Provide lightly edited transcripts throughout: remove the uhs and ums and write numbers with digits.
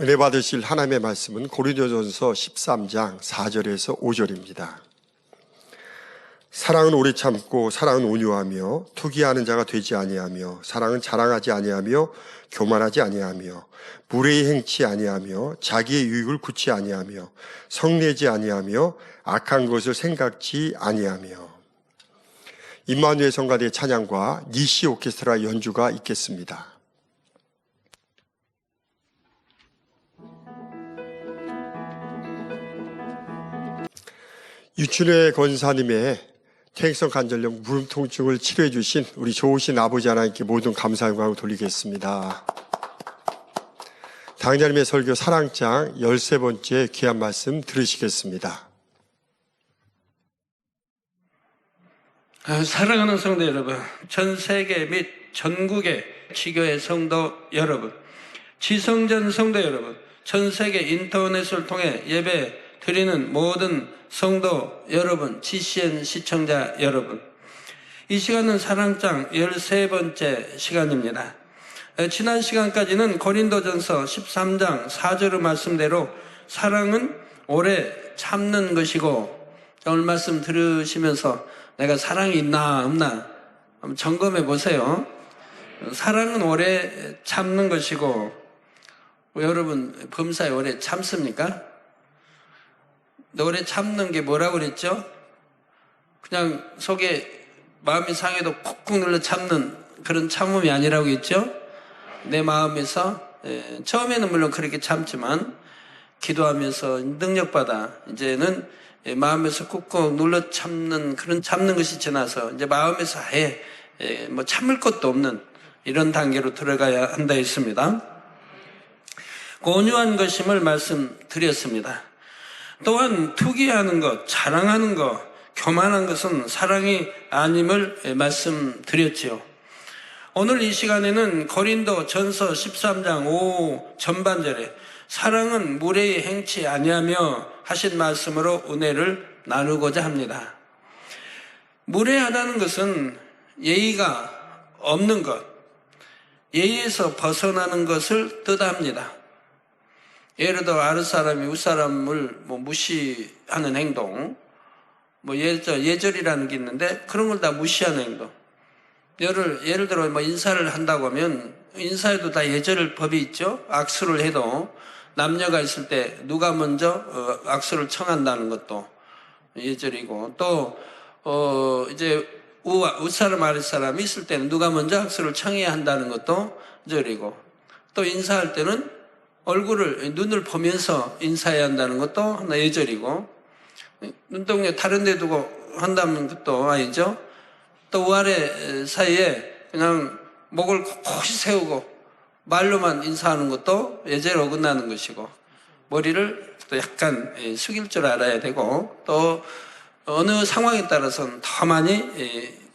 은혜 받으실 하나님의 말씀은 고린도전서 13장 4절에서 5절입니다. 사랑은 오래 참고 사랑은 온유하며 투기하는 자가 되지 아니하며 사랑은 자랑하지 아니하며 교만하지 아니하며 무례히 행치 아니하며 자기의 유익을 굳지 아니하며 성내지 아니하며 악한 것을 생각지 아니하며. 임마누엘 성가대의 찬양과 니시 오케스트라 연주가 있겠습니다. 유춘회 권사님의 퇴행성 관절염 무릎 통증을 치료해 주신 우리 좋으신 아버지 하나님께 모든 감사 영광을 돌리겠습니다. 당자님의 설교 사랑장 13번째 귀한 말씀 들으시겠습니다. 사랑하는 성도 여러분, 전 세계 및 전국의 지교회 성도 여러분, 지성전 성도 여러분, 전 세계 인터넷을 통해 예배 드리는 모든 성도 여러분, GCN 시청자 여러분, 이 시간은 사랑장 13번째 시간입니다. 지난 시간까지는 고린도전서 13장 4절 말씀대로 사랑은 오래 참는 것이고, 오늘 말씀 들으시면서 내가 사랑이 있나 없나 한번 점검해 보세요. 사랑은 오래 참는 것이고, 여러분 범사에 오래 참습니까? 오래 참는 게 뭐라고 그랬죠? 그냥 속에 마음이 상해도 꾹꾹 눌러 참는 그런 참음이 아니라고 했죠? 내 마음에서 처음에는 물론 그렇게 참지만 기도하면서 능력받아 이제는 마음에서 꾹꾹 눌러 참는 그런 참는 것이 지나서 이제 마음에서 아예 뭐 참을 것도 없는 이런 단계로 들어가야 한다 했습니다. 온유한 것임을 말씀드렸습니다. 또한 투기하는 것, 자랑하는 것, 교만한 것은 사랑이 아님을 말씀드렸지요. 오늘 이 시간에는 고린도 전서 13장 5 전반절에 사랑은 무례히 행치 아니하며 하신 말씀으로 은혜를 나누고자 합니다. 무례하다는 것은 예의가 없는 것, 예의에서 벗어나는 것을 뜻합니다. 예를 들어 아랫사람이 윗사람을 무시하는 행동, 예절이라는 게 있는데 그런 걸 다 무시하는 행동. 예를 들어 인사를 한다고 하면 인사에도 다 예절법이 있죠. 악수를 해도 남녀가 있을 때 누가 먼저 악수를 청한다는 것도 예절이고, 또 이제 윗사람 아랫사람이 있을 때는 누가 먼저 악수를 청해야 한다는 것도 예절이고, 또 인사할 때는 눈을 보면서 인사해야 한다는 것도 하나 예절이고, 눈동자 다른 데 두고 한다는 것도 아니죠. 또 위아래 사이에 그냥 목을 곳곳이 세우고 말로만 인사하는 것도 예절에 어긋나는 것이고, 머리를 또 약간 숙일 줄 알아야 되고, 또 어느 상황에 따라서는 더 많이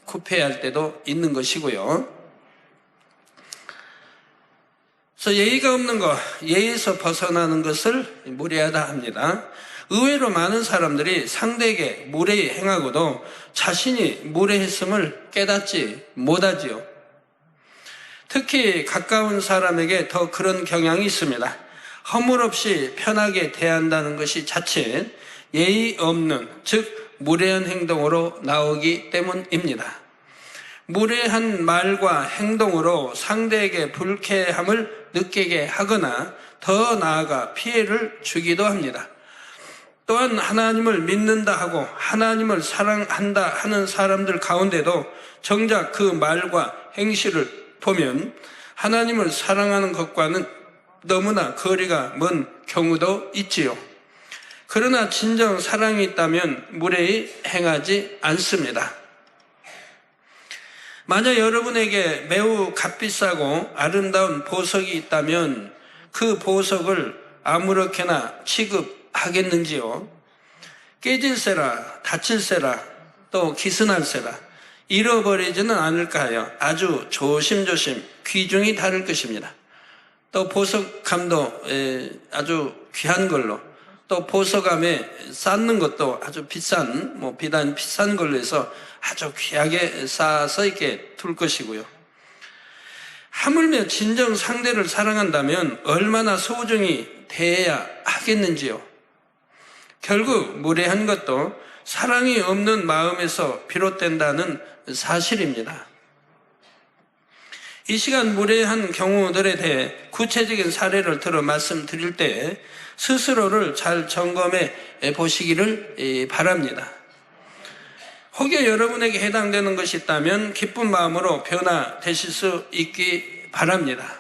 굽혀야 할 때도 있는 것이고요. 그래서 예의가 없는 것, 예의에서 벗어나는 것을 무례하다 합니다. 의외로 많은 사람들이 상대에게 무례히 행하고도 자신이 무례했음을 깨닫지 못하지요. 특히 가까운 사람에게 더 그런 경향이 있습니다. 허물없이 편하게 대한다는 것이 자칫 예의 없는, 즉 무례한 행동으로 나오기 때문입니다. 무례한 말과 행동으로 상대에게 불쾌함을 느끼게 하거나 더 나아가 피해를 주기도 합니다. 또한 하나님을 믿는다 하고 하나님을 사랑한다 하는 사람들 가운데도 정작 그 말과 행실을 보면 하나님을 사랑하는 것과는 너무나 거리가 먼 경우도 있지요. 그러나 진정 사랑이 있다면 무례히 행하지 않습니다. 만약 여러분에게 매우 값비싸고 아름다운 보석이 있다면 그 보석을 아무렇게나 취급하겠는지요? 깨질세라, 다칠세라, 또 기스날세라 잃어버리지는 않을까요? 아주 조심조심 귀중히 다룰 것입니다. 또 보석감도 아주 귀한 걸로, 또 보석감에 쌓는 것도 아주 비싼 걸로 해서 아주 귀하게 쌓아서 이렇게 둘 것이고요. 하물며 진정 상대를 사랑한다면 얼마나 소중히 대해야 하겠는지요. 결국 무례한 것도 사랑이 없는 마음에서 비롯된다는 사실입니다. 이 시간 무례한 경우들에 대해 구체적인 사례를 들어 말씀드릴 때 스스로를 잘 점검해 보시기를 바랍니다. 혹여 여러분에게 해당되는 것이 있다면 기쁜 마음으로 변화되실 수 있기 바랍니다.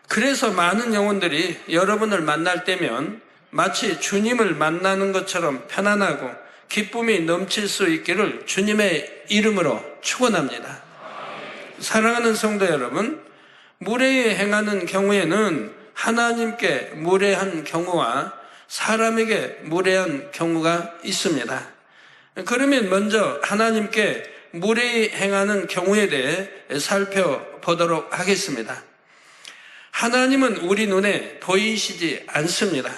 그래서 많은 영혼들이 여러분을 만날 때면 마치 주님을 만나는 것처럼 편안하고 기쁨이 넘칠 수 있기를 주님의 이름으로 축원합니다. 사랑하는 성도 여러분, 무례히 행하는 경우에는 하나님께 무례한 경우와 사람에게 무례한 경우가 있습니다. 그러면 먼저 하나님께 무례히 행하는 경우에 대해 살펴보도록 하겠습니다. 하나님은 우리 눈에 보이시지 않습니다.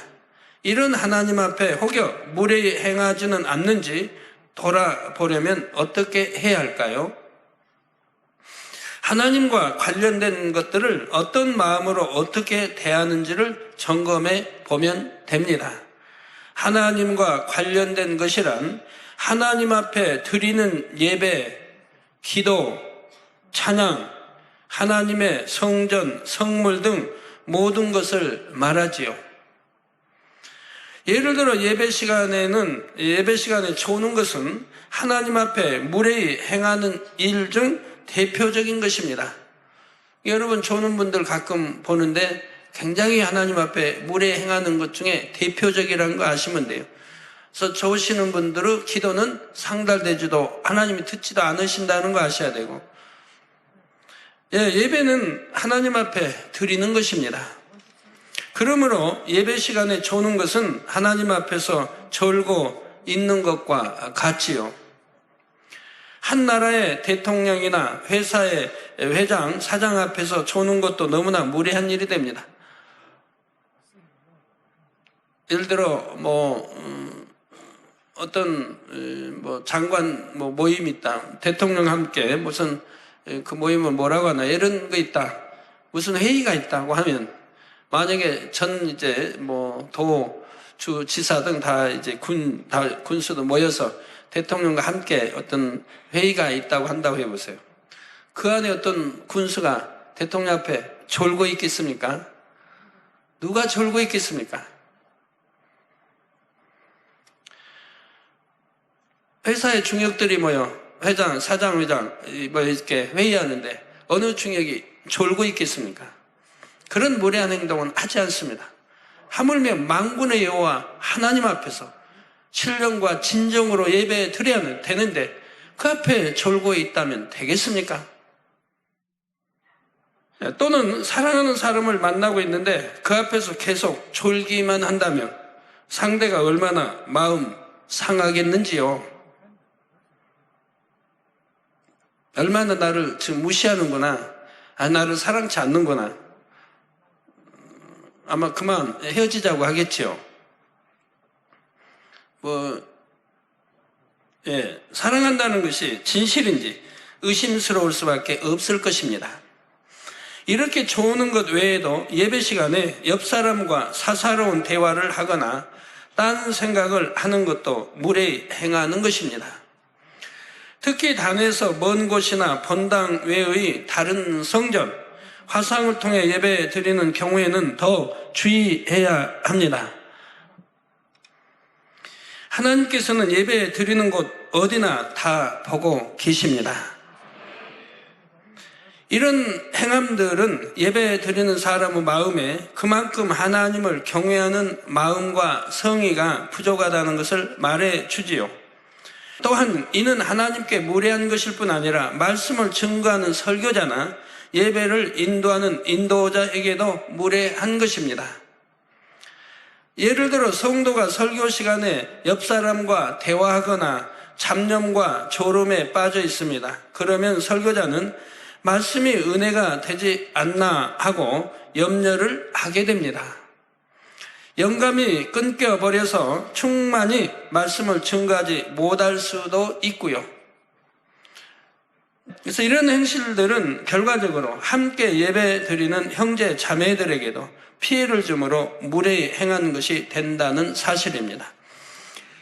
이런 하나님 앞에 혹여 무례히 행하지는 않는지 돌아보려면 어떻게 해야 할까요? 하나님과 관련된 것들을 어떤 마음으로 어떻게 대하는지를 점검해 보면 됩니다. 하나님과 관련된 것이란 하나님 앞에 드리는 예배, 기도, 찬양, 하나님의 성전, 성물 등 모든 것을 말하지요. 예를 들어 예배 시간에 조는 것은 하나님 앞에 무례히 행하는 일 중 대표적인 것입니다. 여러분 조는 분들 가끔 보는데 굉장히 하나님 앞에 무례히 행하는 것 중에 대표적이라는 거 아시면 돼요. 그래서 조시는 분들의 기도는 상달되지도 하나님이 듣지도 않으신다는 거 아셔야 되고, 예배는 하나님 앞에 드리는 것입니다. 그러므로 예배 시간에 조는 것은 하나님 앞에서 졸고 있는 것과 같지요. 한 나라의 대통령이나 회사의 회장, 사장 앞에서 조는 것도 너무나 무례한 일이 됩니다. 예를 들어 어떤 장관 모임이 있다. 대통령 함께 무슨 그 모임을 뭐라고 하나 이런 거 있다. 무슨 회의가 있다고 하면 만약에 주 지사 등 다 군수도 모여서 대통령과 함께 어떤 회의가 있다고 한다고 해보세요. 그 안에 어떤 군수가 대통령 앞에 졸고 있겠습니까? 누가 졸고 있겠습니까? 회사의 중역들이 모여 회장, 사장, 회장 이렇게 회의하는데 어느 중역이 졸고 있겠습니까? 그런 무례한 행동은 하지 않습니다. 하물며 만군의 여호와 하나님 앞에서 신령과 진정으로 예배 드려야 되는데 그 앞에 졸고 있다면 되겠습니까? 또는 사랑하는 사람을 만나고 있는데 그 앞에서 계속 졸기만 한다면 상대가 얼마나 마음 상하겠는지요. 얼마나 나를 지금 무시하는구나, 나를 사랑치 않는구나, 아마 그만 헤어지자고 하겠지요. 사랑한다는 것이 진실인지 의심스러울 수밖에 없을 것입니다. 이렇게 조는 것 외에도 예배 시간에 옆 사람과 사사로운 대화를 하거나 딴 생각을 하는 것도 무례히 행하는 것입니다. 특히 단에서 먼 곳이나 본당 외의 다른 성전, 화상을 통해 예배 드리는 경우에는 더 주의해야 합니다. 하나님께서는 예배 드리는 곳 어디나 다 보고 계십니다. 이런 행함들은 예배 드리는 사람의 마음에 그만큼 하나님을 경외하는 마음과 성의가 부족하다는 것을 말해 주지요. 또한 이는 하나님께 무례한 것일 뿐 아니라 말씀을 증거하는 설교자나 예배를 인도하는 인도자에게도 무례한 것입니다. 예를 들어 성도가 설교 시간에 옆 사람과 대화하거나 잡념과 졸음에 빠져 있습니다. 그러면 설교자는 말씀이 은혜가 되지 않나 하고 염려를 하게 됩니다. 영감이 끊겨버려서 충만히 말씀을 증거하지 못할 수도 있고요. 그래서 이런 행실들은 결과적으로 함께 예배 드리는 형제 자매들에게도 피해를 주므로 무례히 행한 것이 된다는 사실입니다.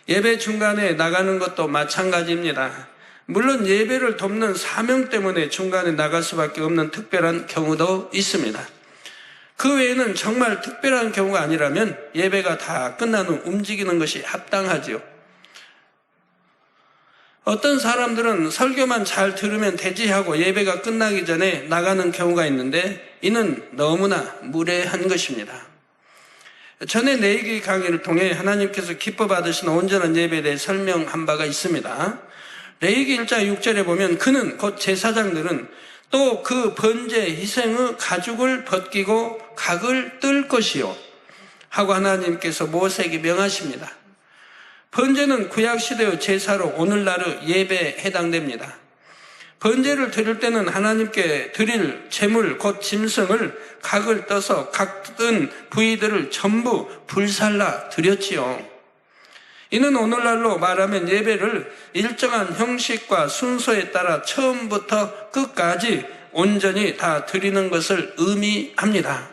예배 중간에 나가는 것도 마찬가지입니다. 물론 예배를 돕는 사명 때문에 중간에 나갈 수밖에 없는 특별한 경우도 있습니다. 그 외에는 정말 특별한 경우가 아니라면 예배가 다 끝난 후 움직이는 것이 합당하지요. 어떤 사람들은 설교만 잘 들으면 되지 하고 예배가 끝나기 전에 나가는 경우가 있는데 이는 너무나 무례한 것입니다. 전에 내기 강의를 통해 하나님께서 기뻐 받으신 온전한 예배에 대해 설명한 바가 있습니다. 레위기 1장 6절에 보면 그는 곧 제사장들은 또 그 번제 희생의 가죽을 벗기고 각을 뜰 것이요 하고 하나님께서 모세에게 명하십니다. 번제는 구약시대의 제사로 오늘날의 예배에 해당됩니다. 번제를 드릴 때는 하나님께 드릴 제물 곧 짐승을 각을 떠서 각 뜬 부위들을 전부 불살라 드렸지요. 이는 오늘날로 말하면 예배를 일정한 형식과 순서에 따라 처음부터 끝까지 온전히 다 드리는 것을 의미합니다.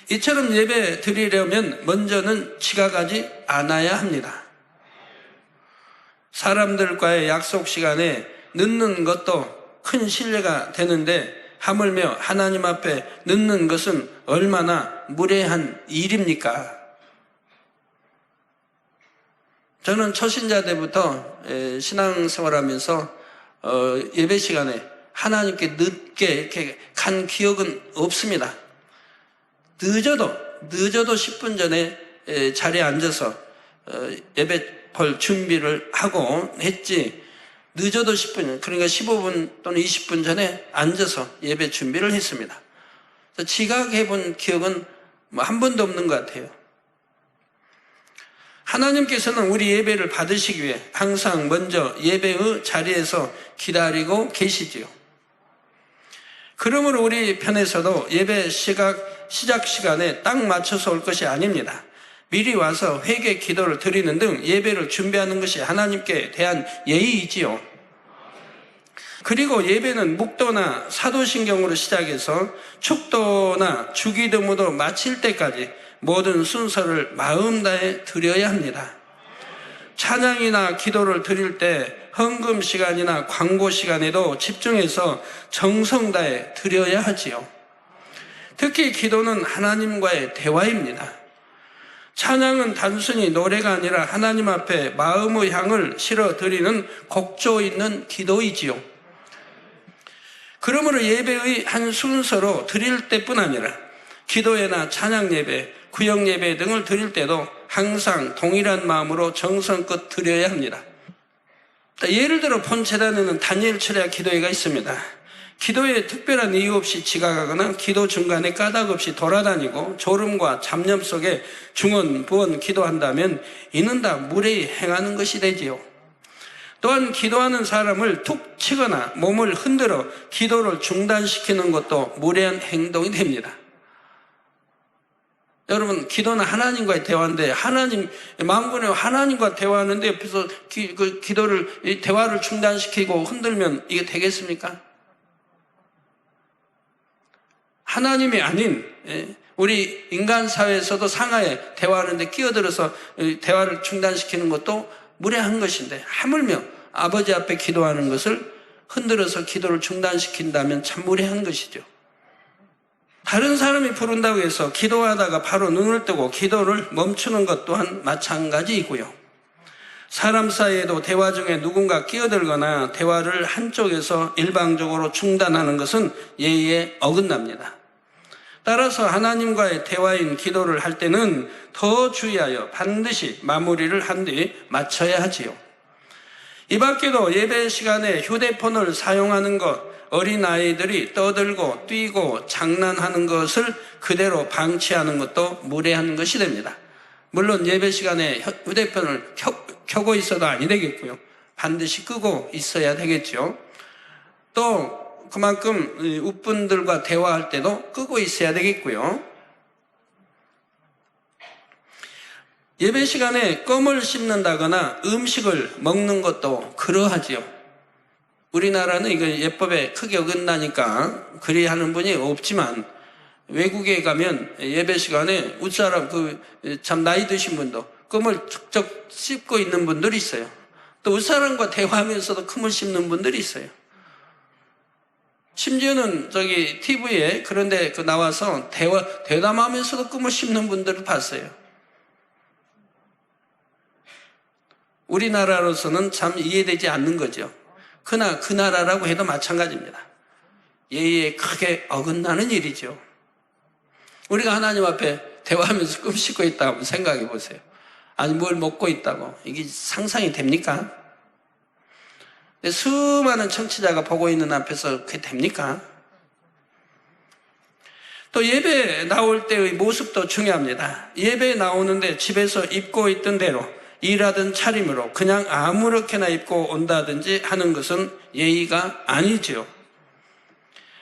이처럼 예배 드리려면 먼저는 지각하지 않아야 합니다. 사람들과의 약속 시간에 늦는 것도 큰 신뢰가 되는데 하물며 하나님 앞에 늦는 것은 얼마나 무례한 일입니까? 저는 초신자 때부터 신앙생활하면서 예배 시간에 하나님께 늦게 이렇게 간 기억은 없습니다. 늦어도 10분 전에 자리에 앉아서 예배 볼 준비를 하고 했지, 늦어도 10분, 그러니까 15분 또는 20분 전에 앉아서 예배 준비를 했습니다. 지각해 본 기억은 한 번도 없는 것 같아요. 하나님께서는 우리 예배를 받으시기 위해 항상 먼저 예배의 자리에서 기다리고 계시지요. 그러므로 우리 편에서도 예배 시작 시간에 딱 맞춰서 올 것이 아닙니다. 미리 와서 회개 기도를 드리는 등 예배를 준비하는 것이 하나님께 대한 예의이지요. 그리고 예배는 묵도나 사도신경으로 시작해서 축도나 주기도문으로 마칠 때까지 모든 순서를 마음 다해 드려야 합니다. 찬양이나 기도를 드릴 때 헌금 시간이나 광고 시간에도 집중해서 정성 다해 드려야 하지요. 특히 기도는 하나님과의 대화입니다. 찬양은 단순히 노래가 아니라 하나님 앞에 마음의 향을 실어 드리는 곡조 있는 기도이지요. 그러므로 예배의 한 순서로 드릴 때뿐 아니라 기도회나 찬양 예배, 구역 예배 등을 드릴 때도 항상 동일한 마음으로 정성껏 드려야 합니다. 예를 들어 본재단에는 단일 철야 기도회가 있습니다. 기도에 특별한 이유 없이 지각하거나 기도 중간에 까닭 없이 돌아다니고 졸음과 잡념 속에 중언, 부언 기도한다면 이는 다 무례히 행하는 것이 되지요. 또한 기도하는 사람을 툭 치거나 몸을 흔들어 기도를 중단시키는 것도 무례한 행동이 됩니다. 여러분, 기도는 하나님과의 대화인데 하나님, 만군의 하나님과 대화하는데 옆에서 기도를, 대화를 중단시키고 흔들면 이게 되겠습니까? 하나님이 아닌 우리 인간 사회에서도 상하에 대화하는데 끼어들어서 대화를 중단시키는 것도 무례한 것인데 하물며 아버지 앞에 기도하는 것을 흔들어서 기도를 중단시킨다면 참 무례한 것이죠. 다른 사람이 부른다고 해서 기도하다가 바로 눈을 뜨고 기도를 멈추는 것 또한 마찬가지이고요. 사람 사이에도 대화 중에 누군가 끼어들거나 대화를 한쪽에서 일방적으로 중단하는 것은 예의에 어긋납니다. 따라서 하나님과의 대화인 기도를 할 때는 더 주의하여 반드시 마무리를 한 뒤 마쳐야 하지요. 이 밖에도 예배 시간에 휴대폰을 사용하는 것, 어린아이들이 떠들고 뛰고 장난하는 것을 그대로 방치하는 것도 무례한 것이 됩니다. 물론 예배 시간에 휴대폰을 켜고 있어도 아니 되겠고요. 반드시 끄고 있어야 되겠죠. 또 그만큼 웃분들과 대화할 때도 끄고 있어야 되겠고요. 예배 시간에 껌을 씹는다거나 음식을 먹는 것도 그러하지요. 우리나라는 이거 예법에 크게 어긋나니까 그리 하는 분이 없지만 외국에 가면 예배 시간에 웃사람 참 나이 드신 분도 껌을 척척 씹고 있는 분들이 있어요. 또 웃사람과 대화하면서도 껌을 씹는 분들이 있어요. 심지어는 TV에 그런데 나와서 대담하면서도 껌을 씹는 분들을 봤어요. 우리나라로서는 참 이해되지 않는 거죠. 그러나 그 나라라고 해도 마찬가지입니다. 예의에 크게 어긋나는 일이죠. 우리가 하나님 앞에 대화하면서 껌 씹고 있다고 한번 생각해 보세요. 아니 뭘 먹고 있다고. 이게 상상이 됩니까? 수많은 청취자가 보고 있는 앞에서 그게 됩니까? 또 예배 나올 때의 모습도 중요합니다. 예배 나오는데 집에서 입고 있던 대로 일하던 차림으로 그냥 아무렇게나 입고 온다든지 하는 것은 예의가 아니죠.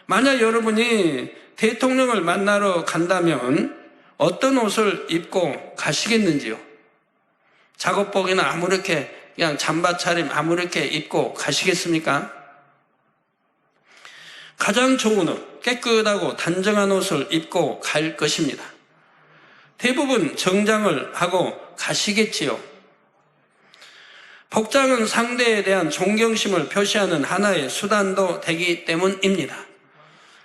만약 여러분이 대통령을 만나러 간다면 어떤 옷을 입고 가시겠는지요? 작업복이나 아무렇게 그냥 잠바 차림 아무렇게 입고 가시겠습니까? 가장 좋은 옷, 깨끗하고 단정한 옷을 입고 갈 것입니다. 대부분 정장을 하고 가시겠지요. 복장은 상대에 대한 존경심을 표시하는 하나의 수단도 되기 때문입니다.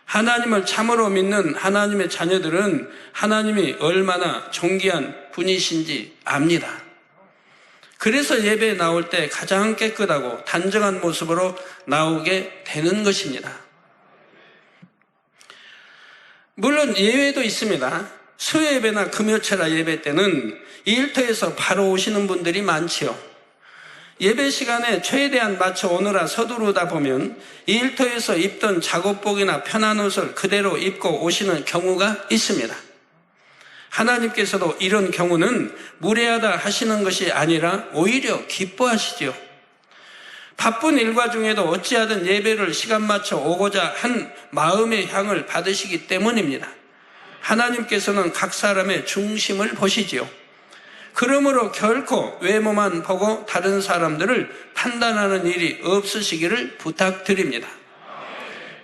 하나님을 참으로 믿는 하나님의 자녀들은 하나님이 얼마나 존귀한 분이신지 압니다. 그래서 예배에 나올 때 가장 깨끗하고 단정한 모습으로 나오게 되는 것입니다. 물론 예외도 있습니다. 수요예배나 금요철야 예배 때는 일터에서 바로 오시는 분들이 많지요. 예배 시간에 최대한 맞춰 오느라 서두르다 보면 일터에서 입던 작업복이나 편한 옷을 그대로 입고 오시는 경우가 있습니다. 하나님께서도 이런 경우는 무례하다 하시는 것이 아니라 오히려 기뻐하시지요. 바쁜 일과 중에도 어찌하든 예배를 시간 맞춰 오고자 한 마음의 향을 받으시기 때문입니다. 하나님께서는 각 사람의 중심을 보시지요. 그러므로 결코 외모만 보고 다른 사람들을 판단하는 일이 없으시기를 부탁드립니다.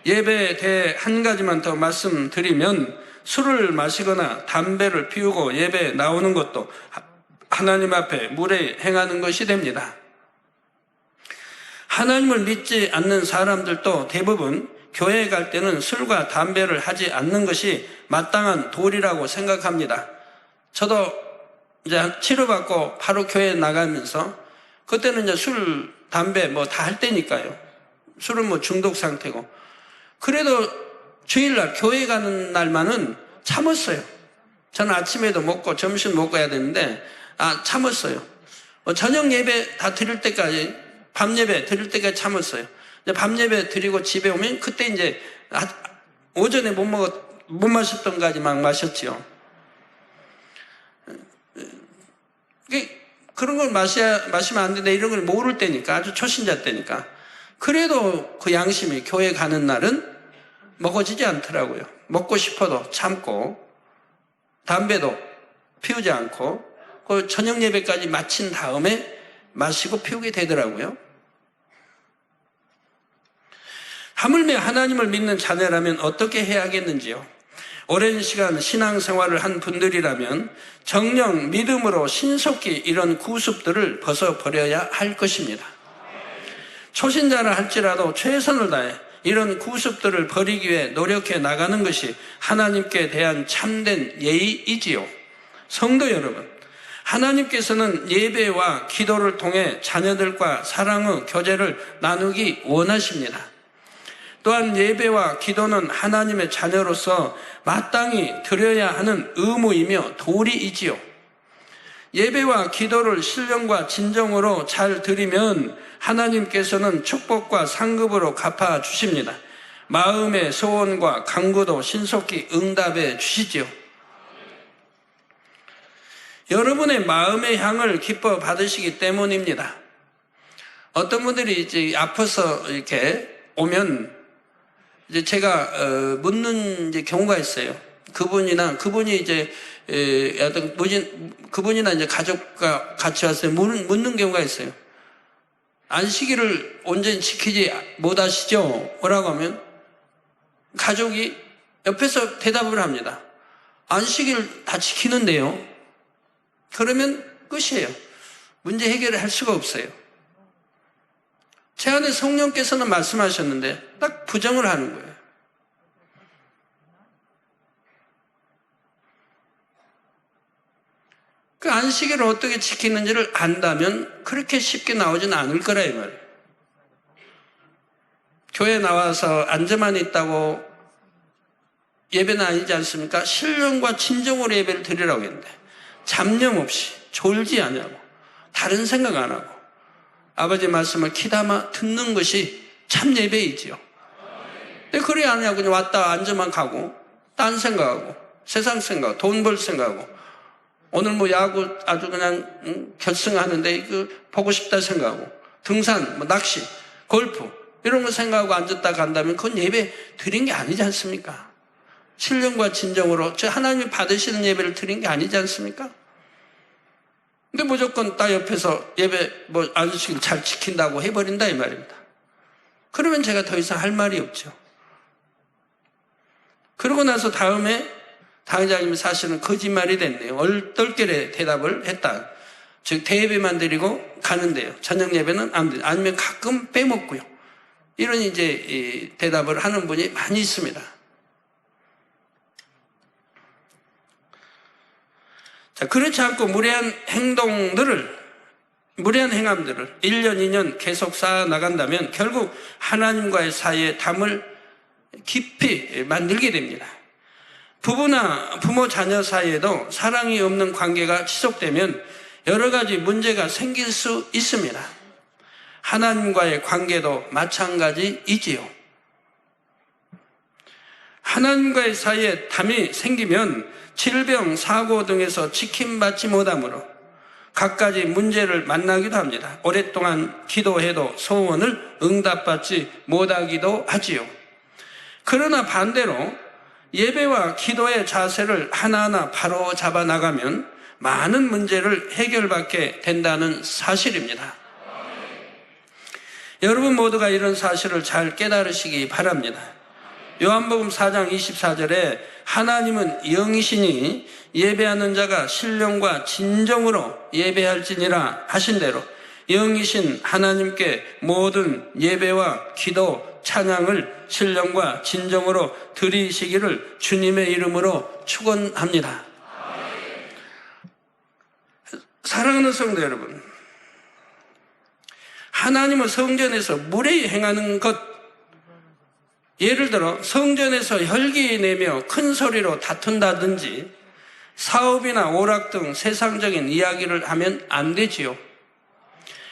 예배에 대해 한 가지만 더 말씀드리면 술을 마시거나 담배를 피우고 예배에 나오는 것도 하나님 앞에 무례히 행하는 것이 됩니다. 하나님을 믿지 않는 사람들도 대부분 교회에 갈 때는 술과 담배를 하지 않는 것이 마땅한 도리라고 생각합니다. 저도 이제 치료받고 바로 교회에 나가면서 그때는 이제 술, 담배 뭐 다 할 때니까요. 술은 뭐 중독 상태고. 그래도 주일날 교회 가는 날만은 참았어요. 저는 아침에도 먹고 점심 먹고 해야 되는데 참았어요. 저녁 예배 다 드릴 때까지 밤 예배 드릴 때까지 참았어요. 밤 예배 드리고 집에 오면 그때 이제 오전에 못 마셨던 까지 막 마셨지요. 그런 걸 마시면 안 된다 이런 걸 모를 때니까 아주 초신자 때니까 그래도 그 양심이 교회 가는 날은 먹어지지 않더라고요. 먹고 싶어도 참고 담배도 피우지 않고 그 저녁 예배까지 마친 다음에 마시고 피우게 되더라고요. 하물며 하나님을 믿는 자녀라면 어떻게 해야겠는지요? 오랜 시간 신앙생활을 한 분들이라면 정녕 믿음으로 신속히 이런 구습들을 벗어버려야 할 것입니다. 초신자라 할지라도 최선을 다해 이런 구습들을 버리기 위해 노력해 나가는 것이 하나님께 대한 참된 예의이지요. 성도 여러분, 하나님께서는 예배와 기도를 통해 자녀들과 사랑의 교제를 나누기 원하십니다. 또한 예배와 기도는 하나님의 자녀로서 마땅히 드려야 하는 의무이며 도리이지요. 예배와 기도를 신령과 진정으로 잘 드리면 하나님께서는 축복과 상급으로 갚아주십니다. 마음의 소원과 간구도 신속히 응답해 주시지요. 여러분의 마음의 향을 기뻐 받으시기 때문입니다. 어떤 분들이 이제 아파서 이렇게 오면 이제 제가 묻는 이제 경우가 있어요. 그분이 이제 그분이나 이제 가족과 같이 와서 묻는 경우가 있어요. 안식일을 온전히 지키지 못하시죠? 뭐라고 하면 가족이 옆에서 대답을 합니다. 안식일 다 지키는데요. 그러면 끝이에요. 문제 해결을 할 수가 없어요. 제 안에 성령께서는 말씀하셨는데 딱 부정을 하는 거예요. 그 안식일을 어떻게 지키는지를 안다면 그렇게 쉽게 나오진 않을 거라 이 말이에요. 교회 나와서 앉아만 있다고 예배는 아니지 않습니까? 신령과 진정으로 예배를 드리라고 했는데 잡념 없이 졸지 않냐고 다른 생각 안 하고 아버지 말씀을 귀담아 듣는 것이 참 예배이지요. 근데 그래 안 하냐고 그냥 왔다 앉아만 가고 딴 생각하고 세상 생각, 돈 벌 생각하고 오늘 뭐 야구 아주 그냥 결승하는데 이거 보고 싶다 생각하고 등산, 뭐 낚시, 골프 이런 거 생각하고 앉았다 간다면 그건 예배 드린 게 아니지 않습니까? 신령과 진정으로 저 하나님이 받으시는 예배를 드린 게 아니지 않습니까? 근데 무조건 딱 옆에서 예배 뭐 안식일 잘 지킨다고 해버린다 이 말입니다. 그러면 제가 더 이상 할 말이 없죠. 그러고 나서 다음에 당회장님이 사실은 거짓말이 됐네요. 얼떨결에 대답을 했다. 즉 대예배만 드리고 가는데요. 저녁 예배는 안 돼요. 아니면 가끔 빼먹고요. 이런 이제 대답을 하는 분이 많이 있습니다. 자, 그렇지 않고 무례한 행함들을 1년, 2년 계속 쌓아 나간다면 결국 하나님과의 사이에 담을 깊이 만들게 됩니다. 부부나 부모 자녀 사이에도 사랑이 없는 관계가 지속되면 여러 가지 문제가 생길 수 있습니다. 하나님과의 관계도 마찬가지이지요. 하나님과의 사이에 담이 생기면 질병, 사고 등에서 지킴받지 못하므로 갖가지 문제를 만나기도 합니다. 오랫동안 기도해도 소원을 응답받지 못하기도 하지요. 그러나 반대로 예배와 기도의 자세를 하나하나 바로 잡아 나가면 많은 문제를 해결받게 된다는 사실입니다. 여러분 모두가 이런 사실을 잘 깨달으시기 바랍니다. 요한복음 4장 24절에 하나님은 영이시니 예배하는 자가 신령과 진정으로 예배할지니라 하신 대로 영이신 하나님께 모든 예배와 기도, 찬양을 신령과 진정으로 드리시기를 주님의 이름으로 축원합니다. 사랑하는 성도 여러분, 하나님은 성전에서 무례히 행하는 것, 예를 들어 성전에서 혈기 내며 큰 소리로 다툰다든지 사업이나 오락 등 세상적인 이야기를 하면 안 되지요.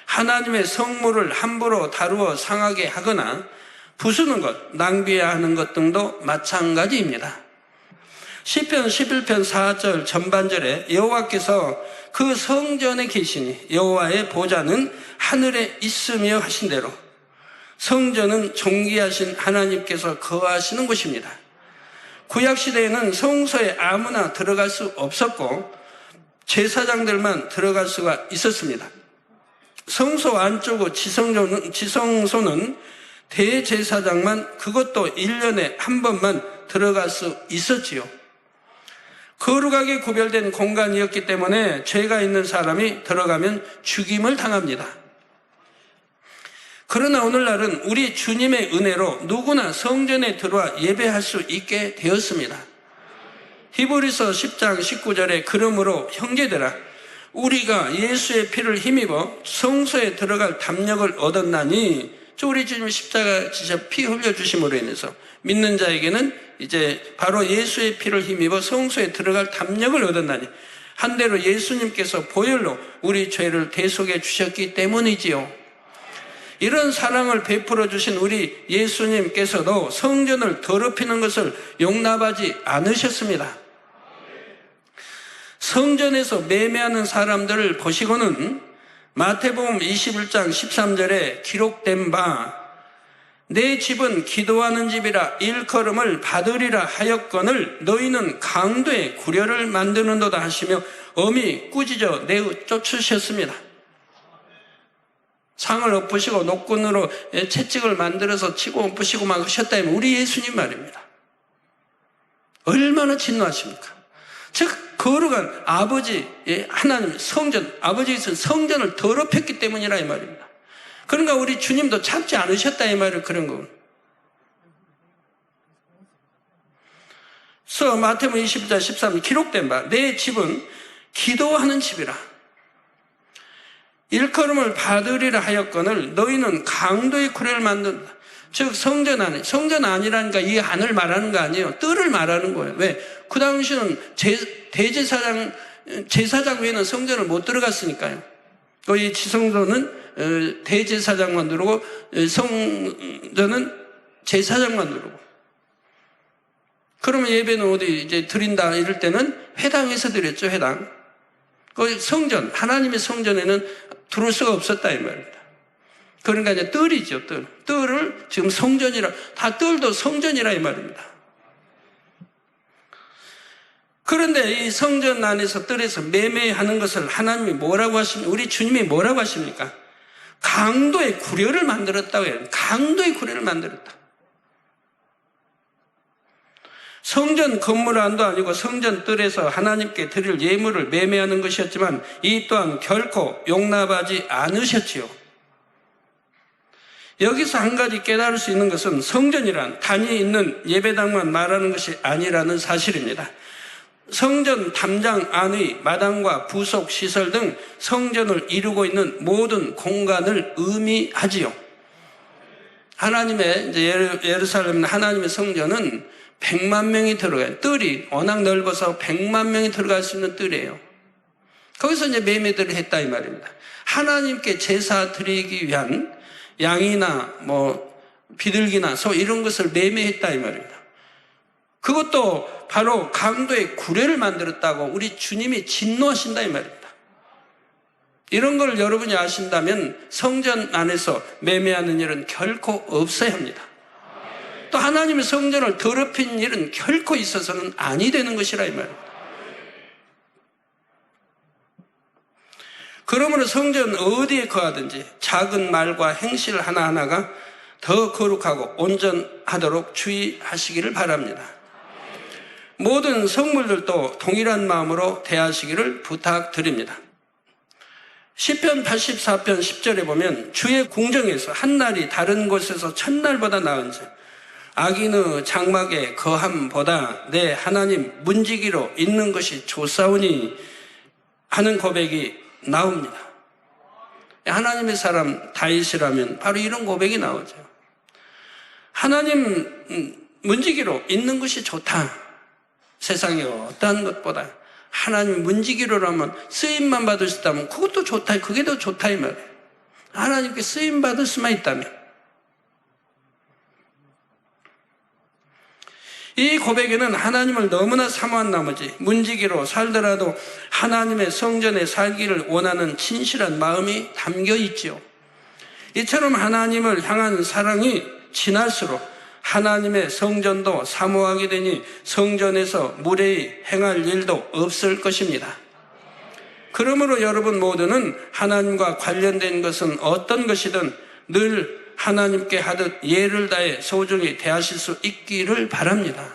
하나님의 성물을 함부로 다루어 상하게 하거나 부수는 것, 낭비하는 것 등도 마찬가지입니다. 시편 11편 4절 전반절에 여호와께서 그 성전에 계시니 여호와의 보좌는 하늘에 있으며 하신 대로 성전은 존귀하신 하나님께서 거하시는 곳입니다. 구약시대에는 성소에 아무나 들어갈 수 없었고 제사장들만 들어갈 수가 있었습니다. 성소 안쪽 지성소는 대제사장만, 그것도 1년에 한 번만 들어갈 수 있었지요. 거룩하게 구별된 공간이었기 때문에 죄가 있는 사람이 들어가면 죽임을 당합니다. 그러나 오늘날은 우리 주님의 은혜로 누구나 성전에 들어와 예배할 수 있게 되었습니다. 히브리서 10장 19절에 그러므로 형제들아 우리가 예수의 피를 힘입어 성소에 들어갈 담력을 얻었나니, 우리 주님이 십자가 지셔 피 흘려주심으로 인해서 믿는 자에게는 이제 바로 예수의 피를 힘입어 성소에 들어갈 담력을 얻었나니, 한대로 예수님께서 보혈로 우리 죄를 대속해 주셨기 때문이지요. 이런 사랑을 베풀어 주신 우리 예수님께서도 성전을 더럽히는 것을 용납하지 않으셨습니다. 성전에서 매매하는 사람들을 보시고는 마태복음 21장 13절에 기록된 바 내 집은 기도하는 집이라 일컬음을 받으리라 하였거늘 너희는 강도의 구려를 만드는도다 하시며 엄히 꾸짖어 내어 쫓으셨습니다. 상을 엎으시고 노끈으로 채찍을 만들어서 치고 엎으시고 막 하셨다면 우리 예수님 말입니다. 얼마나 진노하십니까? 즉 거룩한 아버지 하나님 성전, 아버지께서 성전을 더럽혔기 때문이라 이 말입니다. 그러니까 우리 주님도 참지 않으셨다 이 말을 그런 거예요. 마태복음 20장 13절 기록된 바 내 집은 기도하는 집이라. 일컬음을 받으리라 하였거늘 너희는 강도의 구례를 만든다. 즉 성전 아니라니까 이 안을 말하는 거 아니에요. 뜰을 말하는 거예요. 왜? 그 당시는 제사장 외에는 성전을 못 들어갔으니까요. 이 지성소는 대제사장만 들어오고 성전은 제사장만 들어오고. 그러면 예배는 어디 이제 드린다 이럴 때는 회당에서 드렸죠. 회당. 그 성전, 하나님의 성전에는 들어올 수가 없었다 이 말입니다. 그러니까 이제 뜰이죠, 뜰. 뜰을 지금 성전이라, 다 뜰도 성전이라 이 말입니다. 그런데 이 성전 안에서 뜰에서 매매하는 것을 하나님이 뭐라고 하십니까? 우리 주님이 뭐라고 하십니까? 강도의 구려를 만들었다고 해요. 강도의 구려를 만들었다. 성전 건물 안도 아니고 성전 뜰에서 하나님께 드릴 예물을 매매하는 것이었지만 이 또한 결코 용납하지 않으셨지요. 여기서 한 가지 깨달을 수 있는 것은 성전이란 단위 있는 예배당만 말하는 것이 아니라는 사실입니다. 성전 담장 안의 마당과 부속 시설 등 성전을 이루고 있는 모든 공간을 의미하지요. 하나님의 이제 예루살렘 하나님의 성전은 100만 명이 들어가요. 뜰이 워낙 넓어서 100만 명이 들어갈 수 있는 뜰이에요. 거기서 이제 매매들을 했다 이 말입니다. 하나님께 제사 드리기 위한 양이나 비둘기나 소 이런 것을 매매했다 이 말입니다. 그것도 바로 강도의 구례를 만들었다고 우리 주님이 진노하신다 이 말입니다. 이런 걸 여러분이 아신다면 성전 안에서 매매하는 일은 결코 없어야 합니다. 또 하나님의 성전을 더럽힌 일은 결코 있어서는 아니 되는 것이라 이 말입니다. 그러므로 성전 어디에 거하든지 작은 말과 행실 하나하나가 더 거룩하고 온전하도록 주의하시기를 바랍니다. 모든 성물들도 동일한 마음으로 대하시기를 부탁드립니다. 시편 84편 10절에 보면 주의 궁정에서 한 날이 다른 곳에서 첫날보다 나은지 악인의 장막에 거함보다 내 하나님 문지기로 있는 것이 좋사오니 하는 고백이 나옵니다. 하나님의 사람 다윗이라면 바로 이런 고백이 나오죠. 하나님 문지기로 있는 것이 좋다. 세상에 어떠한 것보다 하나님 문지기로라면 쓰임만 받을 수 있다면 그것도 좋다. 그게 더 좋다 이 말이에요. 하나님께 쓰임 받을 수만 있다면. 이 고백에는 하나님을 너무나 사모한 나머지 문지기로 살더라도 하나님의 성전에 살기를 원하는 진실한 마음이 담겨 있지요. 이처럼 하나님을 향한 사랑이 진할수록 하나님의 성전도 사모하게 되니 성전에서 무례히 행할 일도 없을 것입니다. 그러므로 여러분 모두는 하나님과 관련된 것은 어떤 것이든 늘 하나님께 하듯 예를 다해 소중히 대하실 수 있기를 바랍니다.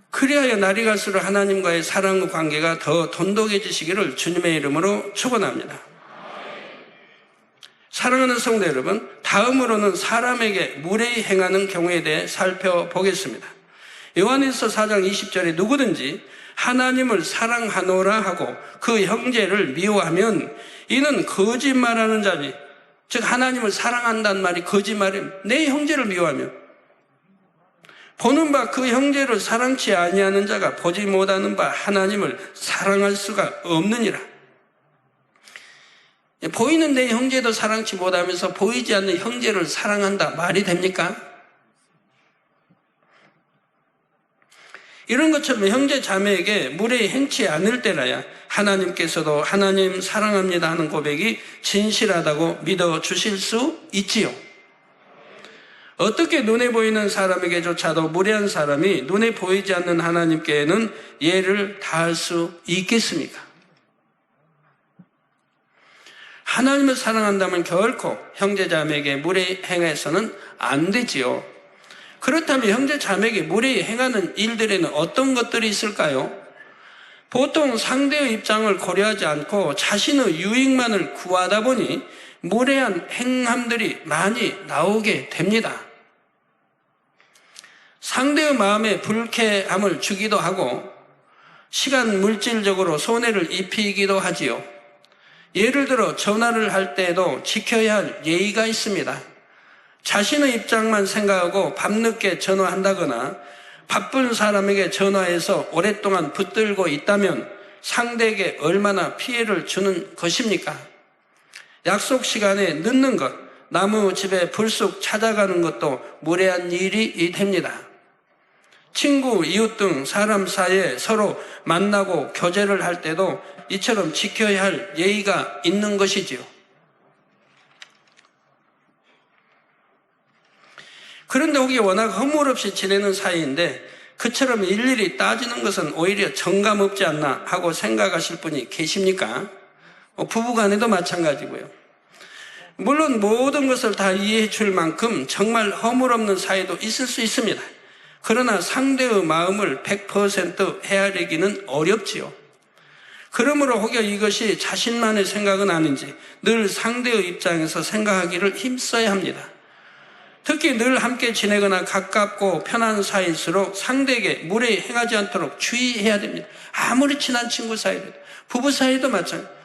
그리하여 날이 갈수록 하나님과의 사랑의 관계가 더 돈독해지시기를 주님의 이름으로 축원합니다. 사랑하는 성도 여러분, 다음으로는 사람에게 무례히 행하는 경우에 대해 살펴보겠습니다. 요한일서 4장 20절에 누구든지 하나님을 사랑하노라 하고 그 형제를 미워하면 이는 거짓말하는 자니, 즉 하나님을 사랑한다는 말이 거짓말이에요. 내 형제를 미워하면 보는 바 그 형제를 사랑치 아니하는 자가 보지 못하는 바 하나님을 사랑할 수가 없느니라. 보이는 내 형제도 사랑치 못하면서 보이지 않는 형제를 사랑한다 말이 됩니까? 이런 것처럼 형제 자매에게 무례히 행치 않을 때라야 하나님께서도 하나님 사랑합니다 하는 고백이 진실하다고 믿어주실 수 있지요. 어떻게 눈에 보이는 사람에게조차도 무례한 사람이 눈에 보이지 않는 하나님께는 예를 다할 수 있겠습니까? 하나님을 사랑한다면 결코 형제자매에게 무례히 행해서는 안 되지요. 그렇다면 형제자매에게 무례히 행하는 일들에는 어떤 것들이 있을까요? 보통 상대의 입장을 고려하지 않고 자신의 유익만을 구하다 보니 무례한 행함들이 많이 나오게 됩니다. 상대의 마음에 불쾌함을 주기도 하고 시간 물질적으로 손해를 입히기도 하지요. 예를 들어 전화를 할 때에도 지켜야 할 예의가 있습니다. 자신의 입장만 생각하고 밤늦게 전화한다거나 바쁜 사람에게 전화해서 오랫동안 붙들고 있다면 상대에게 얼마나 피해를 주는 것입니까? 약속 시간에 늦는 것, 남의 집에 불쑥 찾아가는 것도 무례한 일이 됩니다. 친구, 이웃 등 사람 사이에 서로 만나고 교제를 할 때도 이처럼 지켜야 할 예의가 있는 것이지요. 그런데 혹이 워낙 허물없이 지내는 사이인데 그처럼 일일이 따지는 것은 오히려 정감 없지 않나 하고 생각하실 분이 계십니까? 부부간에도 마찬가지고요. 물론 모든 것을 다 이해해 줄 만큼 정말 허물없는 사이도 있을 수 있습니다. 그러나 상대의 마음을 100% 헤아리기는 어렵지요. 그러므로 혹여 이것이 자신만의 생각은 아닌지 늘 상대의 입장에서 생각하기를 힘써야 합니다. 특히 늘 함께 지내거나 가깝고 편한 사이일수록 상대에게 무례히 행하지 않도록 주의해야 됩니다. 아무리 친한 친구 사이도, 부부 사이도 마찬가지입니다.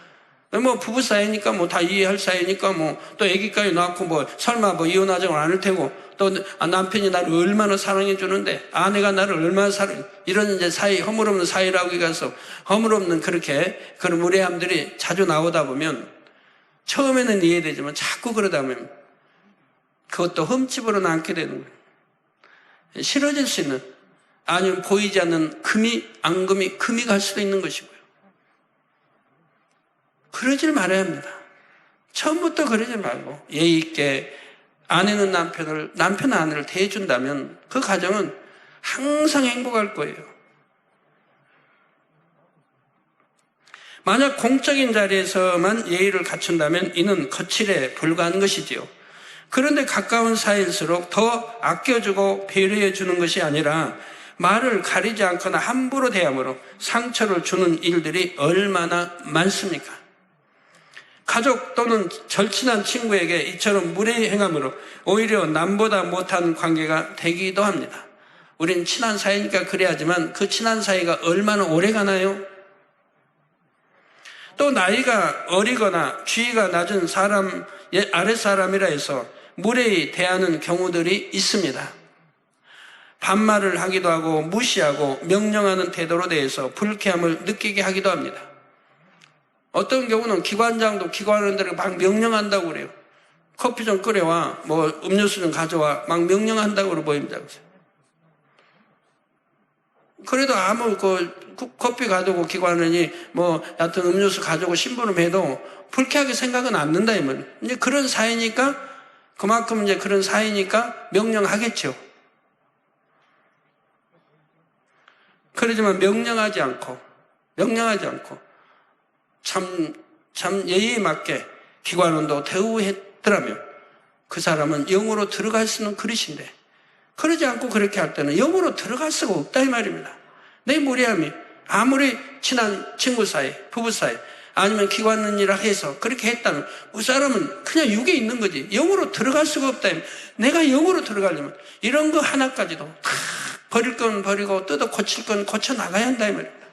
부부 사이니까 다 이해할 사이니까 또 아기까지 낳고 설마 이혼하자고 안 할 테고 또 남편이 나를 얼마나 사랑해 주는데 아내가 나를 얼마나 사랑해, 이런 이제 사이, 허물없는 사이라고 해서 허물없는 그런 무례함들이 자주 나오다 보면 처음에는 이해되지만 자꾸 그러다 보면 그것도 흠집으로 남게 되는 거예요. 싫어질 수 있는, 아니면 보이지 않는 앙금이 금이 갈 수도 있는 것이고요. 그러질 말아야 합니다. 처음부터 그러지 말고 예의 있게 아내는 남편은 아내를 대해준다면 그 가정은 항상 행복할 거예요. 만약 공적인 자리에서만 예의를 갖춘다면 이는 거칠에 불과한 것이지요. 그런데 가까운 사이일수록 더 아껴주고 배려해 주는 것이 아니라 말을 가리지 않거나 함부로 대함으로 상처를 주는 일들이 얼마나 많습니까? 가족 또는 절친한 친구에게 이처럼 무례히 행함으로 오히려 남보다 못한 관계가 되기도 합니다. 우린 친한 사이니까 그래야지만 그 친한 사이가 얼마나 오래 가나요? 또 나이가 어리거나 지위가 낮은 사람, 아랫사람이라 해서 무례히 대하는 경우들이 있습니다. 반말을 하기도 하고 무시하고 명령하는 태도로 대해서 불쾌함을 느끼게 하기도 합니다. 어떤 경우는 기관장도 기관원들에게 막 명령한다고 그래요. 커피 좀 끓여와, 음료수 좀 가져와, 막 명령한다고 그러 보입니다. 그래도 아무 커피 가져오고 기관원이 여하튼 음료수 가져오고 심부름해도 불쾌하게 생각은 않는다 이 말이에요. 이제 그런 사이니까 그만큼 이제 그런 사이니까 명령하겠죠. 그러지만 명령하지 않고 참 예의에 맞게 기관원도 대우했더라면 그 사람은 영으로 들어갈 수는 그릇인데 그러지 않고 그렇게 할 때는 영으로 들어갈 수가 없다 이 말입니다. 내 무례함이 아무리 친한 친구 사이, 부부 사이 아니면 기관원이라 해서 그렇게 했다면 그 사람은 그냥 육에 있는 거지 영으로 들어갈 수가 없다. 내가 영으로 들어가려면 이런 거 하나까지도 다 버릴 건 버리고 뜯어 고칠 건 고쳐 나가야 한다 이 말입니다.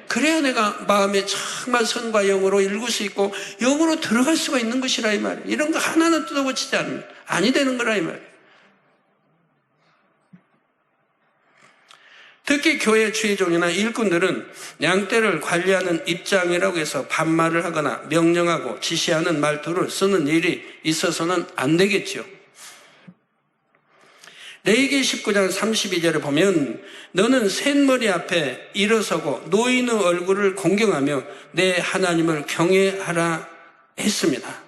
그래야 내가 마음에 정말 선과 영으로 읽을 수 있고 영으로 들어갈 수가 있는 것이라 이 말이에요. 이런 거 하나는 뜯어 고치지 않으면 아니 되는 거라 이 말이에요. 특히 교회 주의종이나 일꾼들은 양떼를 관리하는 입장이라고 해서 반말을 하거나 명령하고 지시하는 말투를 쓰는 일이 있어서는 안 되겠죠. 레위기 19장 32절에 보면 너는 셋머리 앞에 일어서고 노인의 얼굴을 공경하며 내 하나님을 경외하라 했습니다.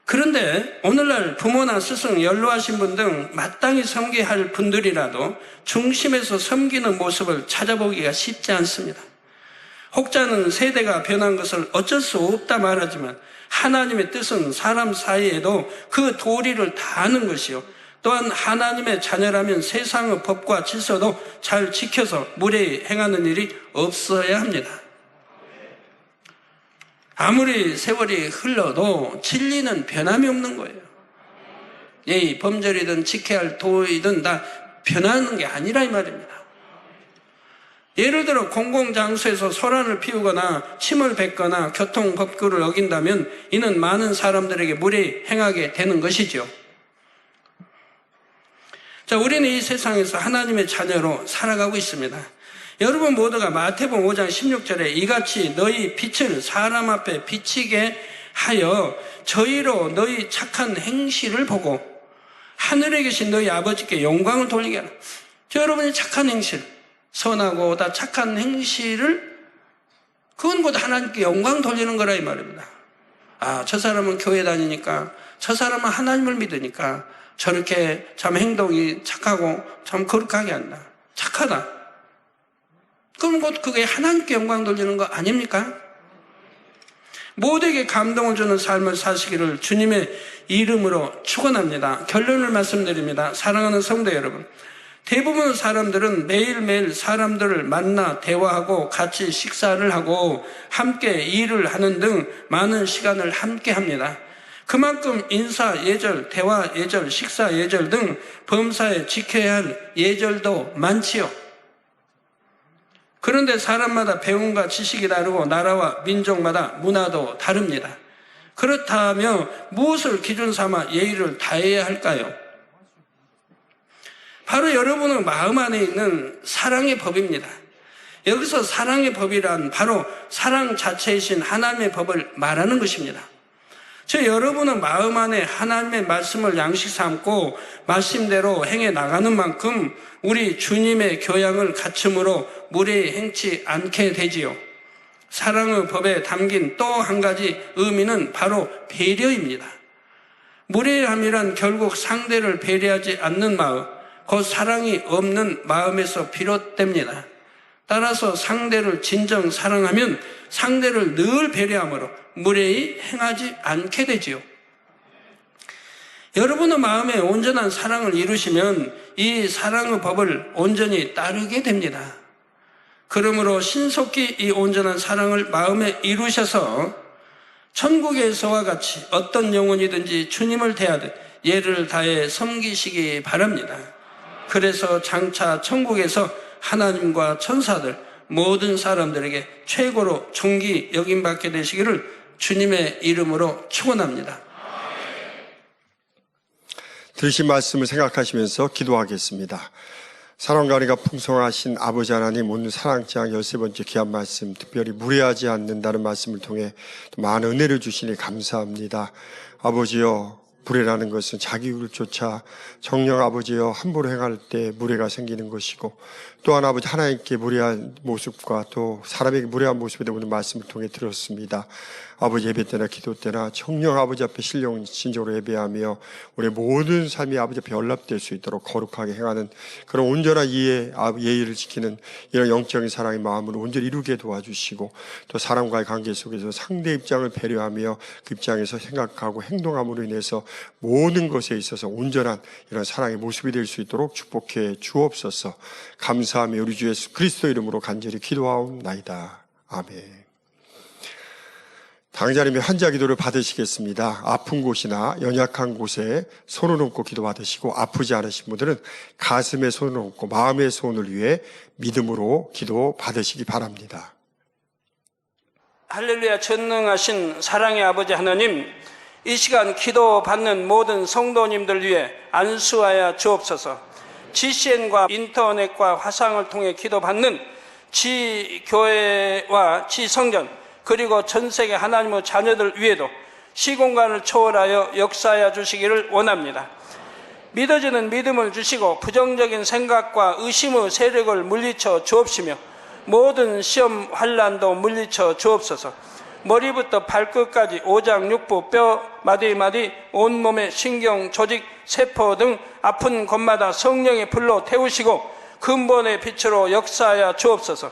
그런데 오늘날 부모나 스승, 연로하신 분 등 마땅히 섬겨야 할 분들이라도 중심에서 섬기는 모습을 찾아보기가 쉽지 않습니다. 혹자는 세대가 변한 것을 어쩔 수 없다 말하지만 하나님의 뜻은 사람 사이에도 그 도리를 다 아는 것이요. 또한 하나님의 자녀라면 세상의 법과 질서도 잘 지켜서 무례히 행하는 일이 없어야 합니다. 아무리 세월이 흘러도 진리는 변함이 없는 거예요. 예의, 범절이든 지켜야 할 도이든 다 변하는 게 아니라 이 말입니다. 예를 들어 공공장소에서 소란을 피우거나 침을 뱉거나 교통법규를 어긴다면 이는 많은 사람들에게 무례히 행하게 되는 것이죠. 자, 우리는 이 세상에서 하나님의 자녀로 살아가고 있습니다. 여러분 모두가 마태복음 5장 16절에 이같이 너희 빛을 사람 앞에 비치게 하여 저희로 너희 착한 행실을 보고 하늘에 계신 너희 아버지께 영광을 돌리게 하라. 저 여러분의 착한 행실, 선하고 다 착한 행실을 그건 곧 하나님께 영광 돌리는 거라 이 말입니다. 아, 저 사람은 교회 다니니까, 저 사람은 하나님을 믿으니까 저렇게 참 행동이 착하고 참 거룩하게 한다. 착하다. 그럼 곧 그게 하나님께 영광 돌리는 거 아닙니까? 모두에게 감동을 주는 삶을 사시기를 주님의 이름으로 축원합니다. 결론을 말씀드립니다. 사랑하는 성도 여러분, 대부분 사람들은 매일매일 사람들을 만나 대화하고 같이 식사를 하고 함께 일을 하는 등 많은 시간을 함께 합니다. 그만큼 인사 예절, 대화 예절, 식사 예절 등 범사에 지켜야 할 예절도 많지요. 그런데 사람마다 배움과 지식이 다르고 나라와 민족마다 문화도 다릅니다. 그렇다면 무엇을 기준 삼아 예의를 다해야 할까요? 바로 여러분의 마음 안에 있는 사랑의 법입니다. 여기서 사랑의 법이란 바로 사랑 자체이신 하나님의 법을 말하는 것입니다. 저 여러분은 마음 안에 하나님의 말씀을 양식 삼고 말씀대로 행해 나가는 만큼 우리 주님의 교양을 갖춤으로 무례히 행치 않게 되지요. 사랑의 법에 담긴 또 한 가지 의미는 바로 배려입니다. 무례함이란 결국 상대를 배려하지 않는 마음, 곧 사랑이 없는 마음에서 비롯됩니다. 따라서 상대를 진정 사랑하면 상대를 늘 배려함으로 무례히 행하지 않게 되지요. 여러분의 마음에 온전한 사랑을 이루시면 이 사랑의 법을 온전히 따르게 됩니다. 그러므로 신속히 이 온전한 사랑을 마음에 이루셔서 천국에서와 같이 어떤 영혼이든지 주님을 대하듯 예를 다해 섬기시기 바랍니다. 그래서 장차 천국에서 하나님과 천사들 모든 사람들에게 최고로 존귀 여김받게 되시기를 주님의 이름으로 축원합니다. 들으신 말씀을 생각하시면서 기도하겠습니다. 사랑과 은혜가 풍성하신 아버지 하나님, 오늘 사랑장 13번째 귀한 말씀, 특별히 무례하지 않는다는 말씀을 통해 많은 은혜를 주시니 감사합니다. 아버지여, 무례라는 것은 자기 이익을 쫓아 정녕 아버지여 함부로 행할 때 무례가 생기는 것이고, 또한 아버지 하나님께 무례한 모습과 또 사람에게 무례한 모습에 대한 오늘 말씀을 통해 들었습니다. 아버지 예배 때나 기도 때나 정녕 아버지 앞에 신령으로 예배하며 우리 모든 삶이 아버지 앞에 연락될 수 있도록 거룩하게 행하는 그런 온전한 예의를 지키는 이런 영적인 사랑의 마음을 온전히 이루게 도와주시고, 또 사람과의 관계 속에서 상대 입장을 배려하며 그 입장에서 생각하고 행동함으로 인해서 모든 것에 있어서 온전한 이런 사랑의 모습이 될 수 있도록 축복해 주옵소서. 감사하며 우리 주 예수 그리스도 이름으로 간절히 기도하옵나이다. 아멘. 당자님의 환자 기도를 받으시겠습니다. 아픈 곳이나 연약한 곳에 손을 얹고 기도 받으시고, 아프지 않으신 분들은 가슴에 손을 얹고 마음의 소원을 위해 믿음으로 기도 받으시기 바랍니다. 할렐루야. 전능하신 사랑의 아버지 하나님, 이 시간 기도 받는 모든 성도님들 위해 안수하여 주옵소서. GCN과 인터넷과 화상을 통해 기도 받는 지교회와 지성전 그리고 전 세계 하나님의 자녀들 위에도 시공간을 초월하여 역사하여 주시기를 원합니다. 믿어지는 믿음을 주시고 부정적인 생각과 의심의 세력을 물리쳐 주옵시며 모든 시험 환난도 물리쳐 주옵소서. 머리부터 발끝까지 오장육부 뼈 마디마디 온몸의 신경 조직 세포 등 아픈 곳마다 성령의 불로 태우시고 근본의 빛으로 역사하여 주옵소서.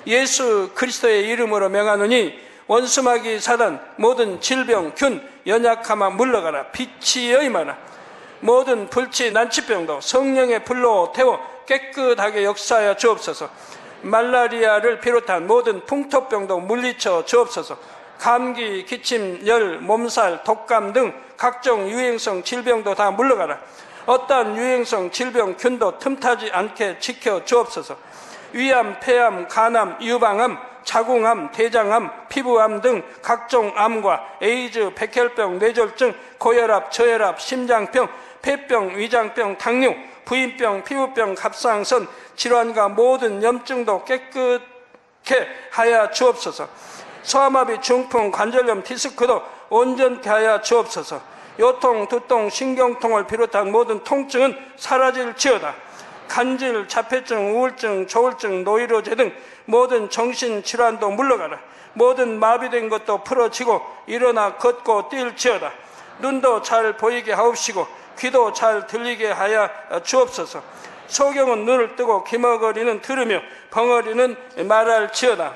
예수 그리스도의 이름으로 명하노니 원수마귀 사단 모든 질병 균 연약함아 물러가라. 빛이 임하라. 모든 불치 난치병도 성령의 불로 태워 깨끗하게 역사하여 주옵소서. 말라리아를 비롯한 모든 풍토병도 물리쳐 주옵소서. 감기, 기침, 열, 몸살, 독감 등 각종 유행성 질병도 다 물러가라. 어떠한 유행성 질병 균도 틈타지 않게 지켜 주옵소서. 위암, 폐암, 간암, 유방암, 자궁암, 대장암, 피부암 등 각종 암과 에이즈, 백혈병, 뇌졸중, 고혈압, 저혈압, 심장병, 폐병, 위장병, 당뇨, 부인병, 피부병, 갑상선 질환과 모든 염증도 깨끗게 하여 주옵소서. 소아마비, 중풍, 관절염, 디스크도 온전케 하여 주옵소서. 요통, 두통, 신경통을 비롯한 모든 통증은 사라질지어다. 간질, 자폐증, 우울증, 조울증, 노이로제 등 모든 정신질환도 물러가라. 모든 마비된 것도 풀어지고 일어나 걷고 뛸지어다. 눈도 잘 보이게 하옵시고 귀도 잘 들리게 하여 주옵소서. 소경은 눈을 뜨고 기머거리는 들으며 벙어리는 말할지어다.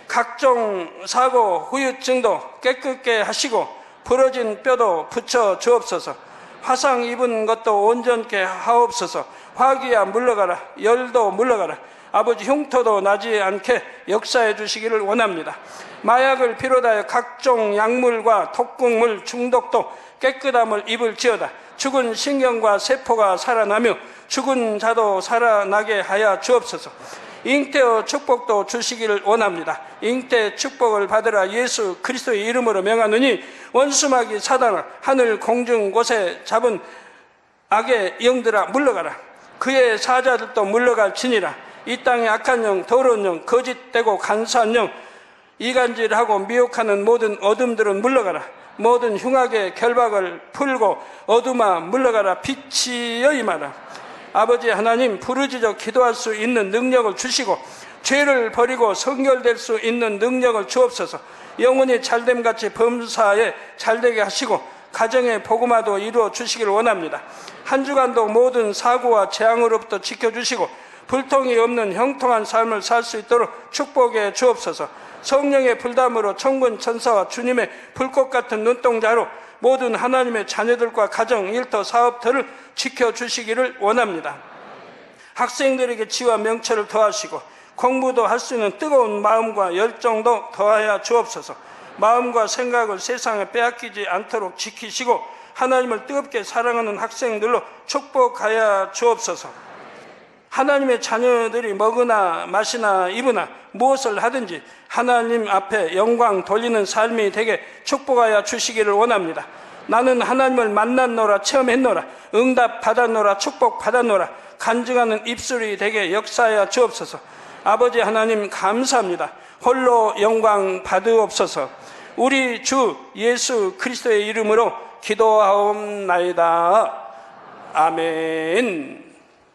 각종 사고, 후유증도 깨끗게 하시고 부러진 뼈도 붙여 주옵소서. 화상 입은 것도 온전케 하옵소서. 화기야 물러가라. 열도 물러가라. 아버지 흉터도 나지 않게 역사해 주시기를 원합니다. 마약을 비롯하여 각종 약물과 독극물 중독도 깨끗함을 입을지어다. 죽은 신경과 세포가 살아나며 죽은 자도 살아나게 하여 주옵소서. 잉태의 축복도 주시기를 원합니다. 잉태 축복을 받으라. 예수 그리스도의 이름으로 명하노니 원수마귀 사단아 하늘 공중 곳에 잡은 악의 영들아 물러가라. 그의 사자들도 물러갈지니라. 이 땅의 악한 영, 더러운 영, 거짓되고 간사한 영, 이간질하고 미혹하는 모든 어둠들은 물러가라. 모든 흉악의 결박을 풀고 어둠아 물러가라. 빛이 임하라. 아버지 하나님, 부르짖어 기도할 수 있는 능력을 주시고 죄를 버리고 성결될 수 있는 능력을 주옵소서. 영혼이 잘됨같이 범사에 잘되게 하시고 가정의 복음화도 이루어 주시기를 원합니다. 한 주간도 모든 사고와 재앙으로부터 지켜주시고 불통이 없는 형통한 삶을 살 수 있도록 축복해 주옵소서. 성령의 불담으로 천군 천사와 주님의 불꽃 같은 눈동자로 모든 하나님의 자녀들과 가정, 일터, 사업터를 지켜주시기를 원합니다. 학생들에게 지와 명철을 더하시고 공부도 할 수 있는 뜨거운 마음과 열정도 더하여 주옵소서. 마음과 생각을 세상에 빼앗기지 않도록 지키시고 하나님을 뜨겁게 사랑하는 학생들로 축복하여 주옵소서. 하나님의 자녀들이 먹으나 마시나 입으나 무엇을 하든지 하나님 앞에 영광 돌리는 삶이 되게 축복하여 주시기를 원합니다. 나는 하나님을 만났노라, 체험했노라, 응답 받았노라, 축복 받았노라, 간증하는 입술이 되게 역사하여 주옵소서. 아버지 하나님 감사합니다. 홀로 영광 받으옵소서. 우리 주 예수 그리스도의 이름으로 기도하옵나이다. 아멘.